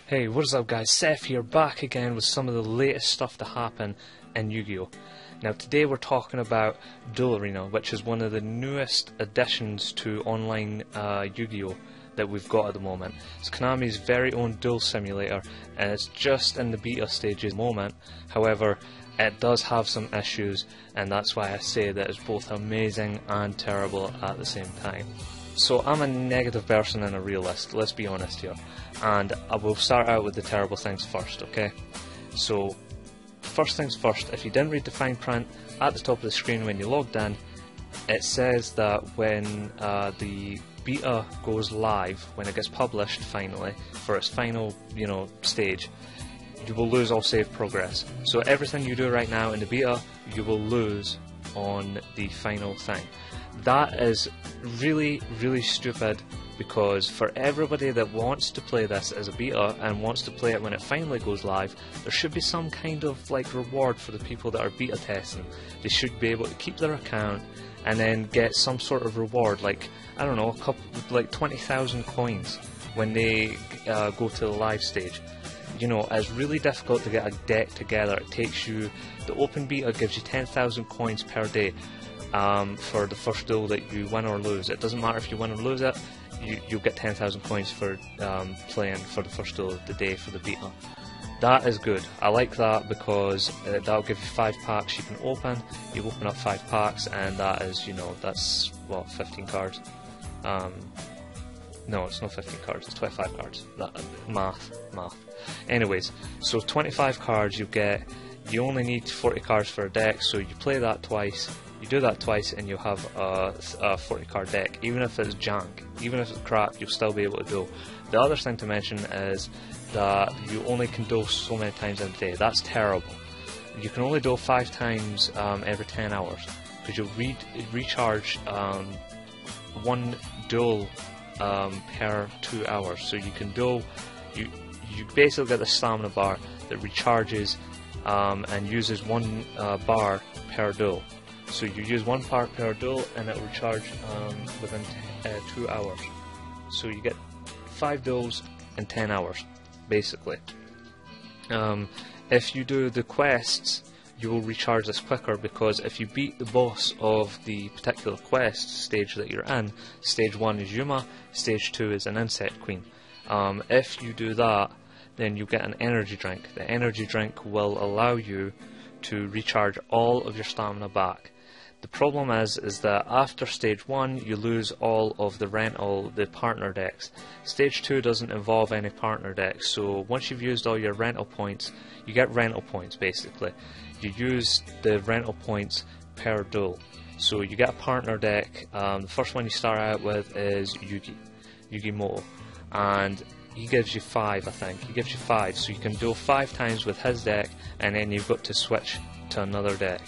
Hey, what's up guys, Seth here, back again with some of the latest stuff to happen in Yu-Gi-Oh! Now today we're talking about Duel, which is one of the newest additions to online Yu-Gi-Oh! That we've got at the moment. It's Konami's very own Duel simulator, and it's just in the beta stages at the moment. However, it does have some issues, and that's why I say that it's both amazing and terrible at the same time. So I'm a negative person and a realist, let's be honest here. And I will start out with the terrible things first, okay? So, first things first, if you didn't read the fine print, at the top of the screen when you logged in, it says that when the beta goes live, when it gets published finally, for its final, stage, you will lose all save progress. So everything you do right now in the beta, you will lose on the final thing. That is really, really stupid, because for everybody that wants to play this as a beta and wants to play it when it finally goes live, there should be some kind of reward for the people that are beta testing. They should be able to keep their account and then get some sort of reward, I don't know, 20,000 coins when they go to the live stage. It's really difficult to get a deck together. It takes you, the open beta gives you 10,000 coins per day. For the first duel that you win or lose. It doesn't matter if you win or lose it, you'll get 10,000 coins for playing for the first duel of the day for the beta. That is good. I like that because that'll give you 5 packs you can open. You open up 5 packs, and that is, that's what, 15 cards? No, it's not 15 cards, it's 25 cards. Math. Anyways, so 25 cards you only need 40 cards for a deck, so you play that twice. You do that twice and you'll have a 40 card deck. Even if it's junk, even if it's crap, you'll still be able to duel. The other thing to mention is that you only can duel so many times in a day. That's terrible. You can only duel 5 times every 10 hours, because you'll recharge 1 duel per 2 hours. So you can duel, you basically get the stamina bar that recharges and uses 1 bar per duel. So you use 1 bar per duel and it will recharge within 2 hours. So you get 5 duels in 10 hours, basically. If you do the quests, you will recharge this quicker, because if you beat the boss of the particular quest stage that you're in, stage 1 is Yuma, stage 2 is an insect queen. If you do that, then you get an energy drink. The energy drink will allow you to recharge all of your stamina back. The problem is that after stage 1 you lose all of the partner decks. Stage 2 doesn't involve any partner decks, so once you've used all your rental points, you get rental points basically. You use the rental points per duel. So you get a partner deck. The first one you start out with is Yugimoto, and he gives you 5, I think. He gives you 5, so you can duel 5 times with his deck, and then you've got to switch to another deck.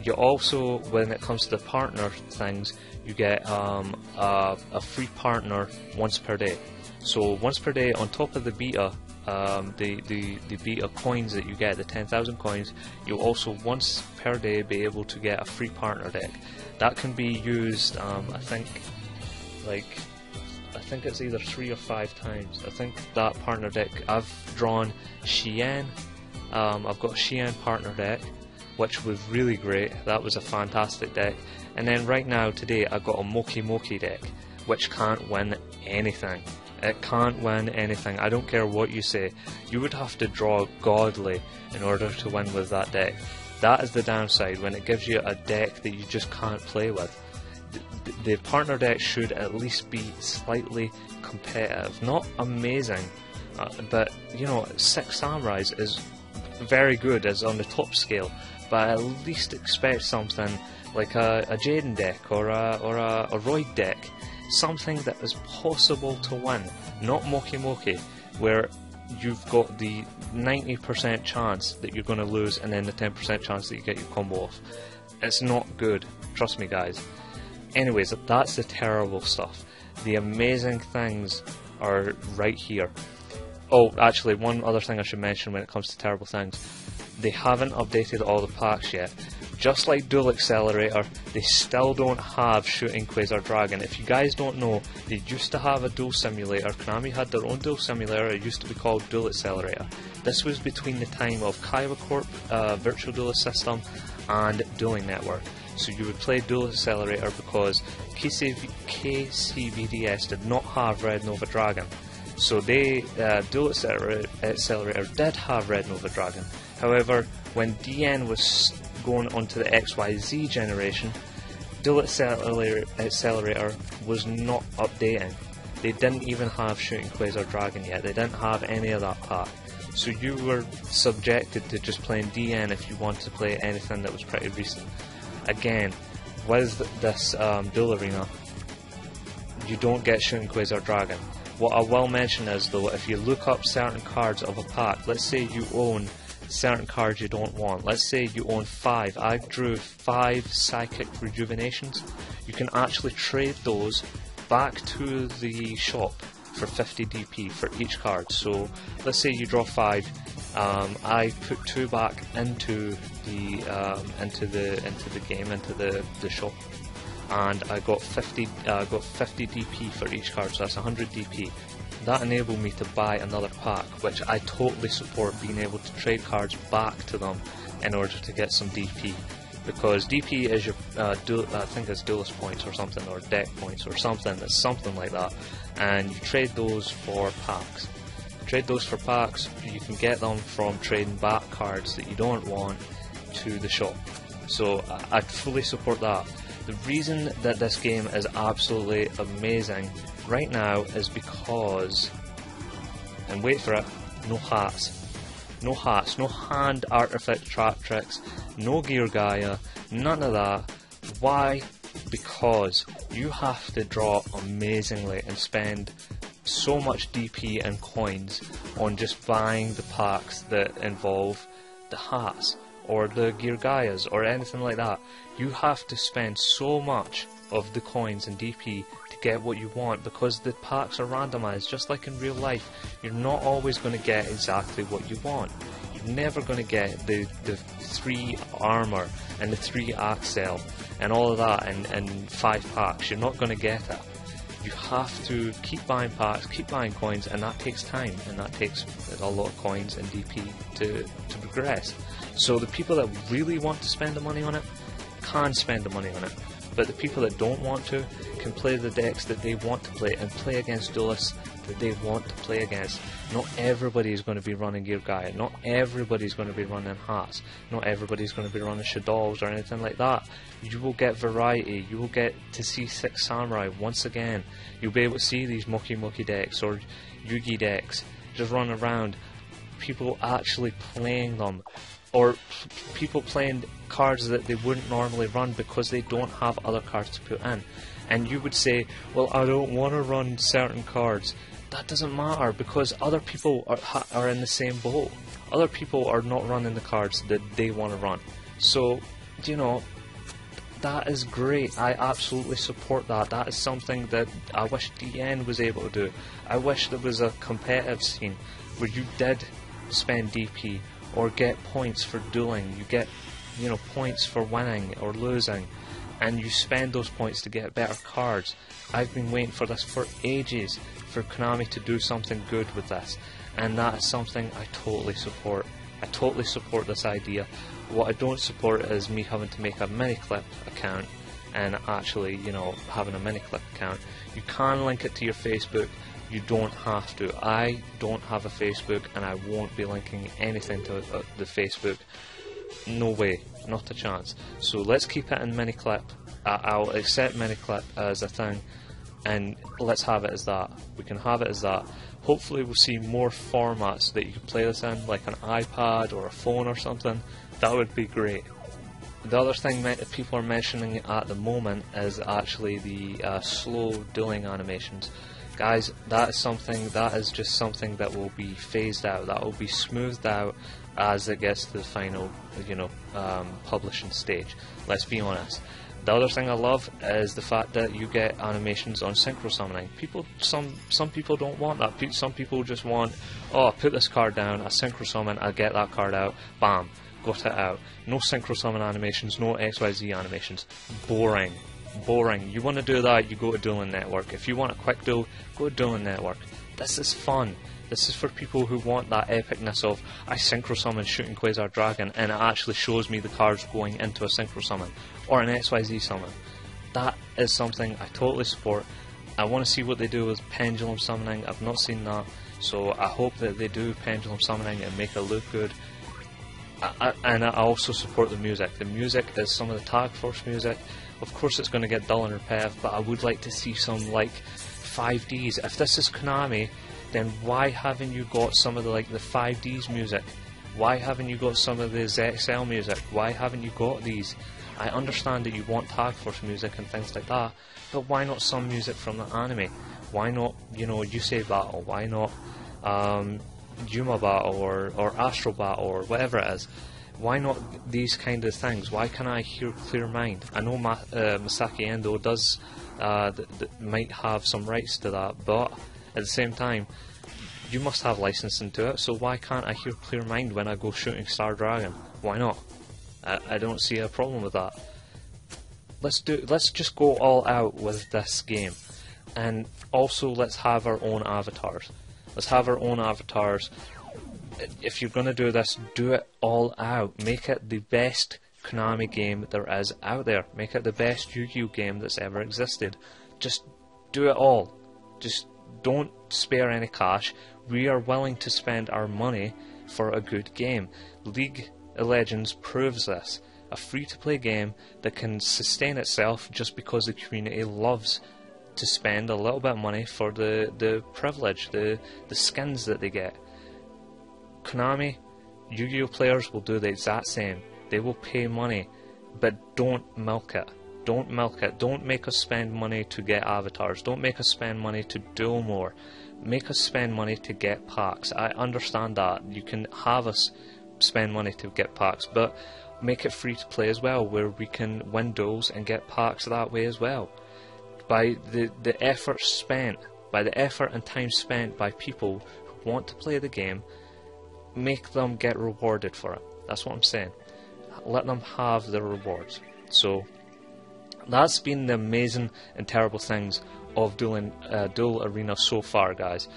You also, when it comes to the partner things, you get a free partner once per day. So once per day, on top of the beta, the beta coins that you get, the 10,000 coins, you'll also once per day be able to get a free partner deck. That can be used, I think it's either 3 or 5 times. I think that partner deck, I've drawn Xian. I've got Xian partner deck, which was really great. That was a fantastic deck. And then right now, today, I got a Moki deck, which can't win anything. It can't win anything. I don't care what you say. You would have to draw godly in order to win with that deck. That is the downside, when it gives you a deck that you just can't play with. The partner deck should at least be slightly competitive. Not amazing, but 6 Samurais is very good, is on the top scale. But at least expect something like a Jaden deck or a Royd deck, something that is possible to win, not Moki, where you've got the 90% chance that you're going to lose and then the 10% chance that you get your combo off. It's not good, trust me guys. Anyways, that's the terrible stuff. The amazing things are right here. Oh, actually, one other thing I should mention when it comes to terrible things. They haven't updated all the packs yet, just like Duel Accelerator, they still don't have Shooting Quasar Dragon. If you guys don't know, they used to have a duel simulator. Konami had their own duel simulator. It used to be called Duel Accelerator. This was between the time of Kaiba Corp, Virtual Duelist System, and Dueling Network. So you would play Duel Accelerator because KCVDS did not have Red Nova Dragon. So Duel Accelerator did have Red Nova Dragon. However, when DN was going onto the XYZ generation, Duel Accelerator was not updating. They didn't even have Shooting Quasar Dragon yet. They didn't have any of that pack. So you were subjected to just playing DN if you wanted to play anything that was pretty recent. Again, with this Duel Arena, you don't get Shooting Quasar Dragon. What I will mention is, though, if you look up certain cards of a pack, let's say you own certain cards you don't want. Let's say you own 5. I drew 5 Psychic Rejuvenations. You can actually trade those back to the shop for 50 DP for each card. So let's say you draw 5. I put 2 back into the game, into the shop, and I got 50 DP for each card. So that's 100 DP. That enabled me to buy another pack, which I totally support, being able to trade cards back to them in order to get some DP. Because DP is your, I think it's duelist points or something, or deck points or something, it's something like that. And you trade those for packs. You can get them from trading back cards that you don't want to the shop. So I fully support that. The reason that this game is absolutely amazing right now is because, and wait for it, no hats, no hand artifact trap tricks, no Gear Gaia, none of that. Why? Because you have to draw amazingly and spend so much DP and coins on just buying the packs that involve the hats or the Gear Gaias or anything like that. You have to spend so much of the coins and DP to get what you want, because the packs are randomized. Just like in real life, you're not always going to get exactly what you want. You're never going to get the 3 armor and the 3 axle and all of that and 5 packs. You're not going to get it. You have to keep buying packs, keep buying coins, and that takes time, and that takes a lot of coins and DP to progress. So the people that really want to spend the money on it can spend the money on it, but the people that don't want to can play the decks that they want to play and play against duelists that they want to play against. Not everybody is going to be running Gear Gaia, not everybody is going to be running hats, not everybody is going to be running Shadows or anything like that. You will get variety, you will get to see 6 Samurai once again. You'll be able to see these Moki Moki decks or Yugi decks just run around, people actually playing them, or people playing cards that they wouldn't normally run because they don't have other cards to put in. And you would say, well, I don't want to run certain cards. That doesn't matter, because other people are in the same boat. Other people are not running the cards that they want to run. So, you know, that is great. I absolutely support that. That is something that I wish DN was able to do. I wish there was a competitive scene where you did spend DP or get points for dueling. You get, you know, points for winning or losing, and you spend those points to get better cards. I've been waiting for this for ages, for Konami to do something good with this, and that is something I totally support. I totally support this idea. What I don't support is me having to make a Miniclip account and actually, you know, having a Miniclip account. You can link it to your Facebook. You don't have to. I don't have a Facebook, and I won't be linking anything to the Facebook. No way, not a chance. So let's keep it in Miniclip. I'll accept Miniclip as a thing, and let's have it as that. We can have it as that. Hopefully we'll see more formats that you can play this in, like an iPad or a phone or something. That would be great. The other thing that people are mentioning at the moment is actually the slow dueling animations. Guys, that is just something that will be phased out, that will be smoothed out as it gets to the final, you know, publishing stage. Let's be honest. The other thing I love is the fact that you get animations on synchro summoning. Some people don't want that. Some people just want, oh, put this card down, I synchro summon, I get that card out, bam, got it out. No synchro summon animations, no XYZ animations. Boring. Boring. You want to do that, you go to Duel Network. If you want a quick duel, go to Duel Network. This is fun. This is for people who want that epicness of, I synchro summon shooting Quasar Dragon and it actually shows me the cards going into a synchro summon, or an XYZ summon. That is something I totally support. I want to see what they do with pendulum summoning. I've not seen that, so I hope that they do pendulum summoning and make it look good. And I also support the music. The music is some of the Tag Force music. Of course it's going to get dull and repetitive, but I would like to see some like 5Ds. If this is Konami, then why haven't you got some of the 5Ds music? Why haven't you got some of the ZXL music? Why haven't you got these? I understand that you want Tag Force music and things like that, but why not some music from the anime? Why not, Yusei Battle? Why not Yuma Battle or Astro Battle or whatever it is? Why not these kind of things? Why can't I hear Clear Mind? I know Masaki Endo does might have some rights to that, but at the same time, you must have licensing to it, so why can't I hear Clear Mind when I go shooting Star Dragon? Why not? I don't see a problem with that. Let's just go all out with this game, and also let's have our own avatars. Let's have our own avatars. If you're going to do this, do it all out. Make it the best Konami game there is out there. Make it the best Yu-Gi-Oh game that's ever existed. Just do it all. Just don't spare any cash. We are willing to spend our money for a good game. League of Legends proves this. A free-to-play game that can sustain itself just because the community loves to spend a little bit of money for the privilege, the skins that they get. Konami, Yu-Gi-Oh players will do the exact same. They will pay money, but don't milk it. Don't milk it. Don't make us spend money to get avatars. Don't make us spend money to duel more. Make us spend money to get packs. I understand that. You can have us spend money to get packs, but make it free to play as well, where we can win duels and get packs that way as well. By the effort spent, by the effort and time spent by people who want to play the game, make them get rewarded for it. That's what I'm saying. Let them have their rewards. So that's been the amazing and terrible things of Duel Arena so far, guys.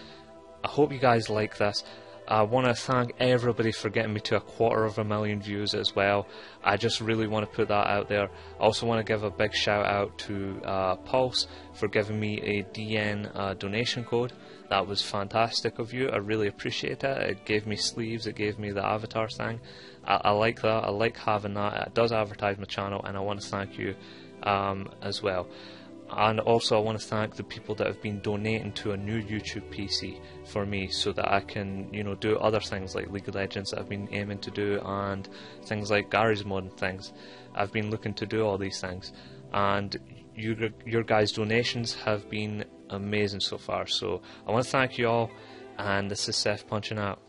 I hope you guys like this. I want to thank everybody for getting me to 250,000 views as well. I just really want to put that out there. I also want to give a big shout out to Pulse for giving me a DN donation code. That was fantastic of you. I really appreciate it. It gave me sleeves, it gave me the avatar thing. I like that. I like having that. It does advertise my channel, and I want to thank you as well. And also I want to thank the people that have been donating to a new YouTube PC for me, so that I can, do other things like League of Legends that I've been aiming to do, and things like Gary's Mod and things. I've been looking to do all these things, and your guys' donations have been amazing so far. So I want to thank you all, and this is Seth punching out.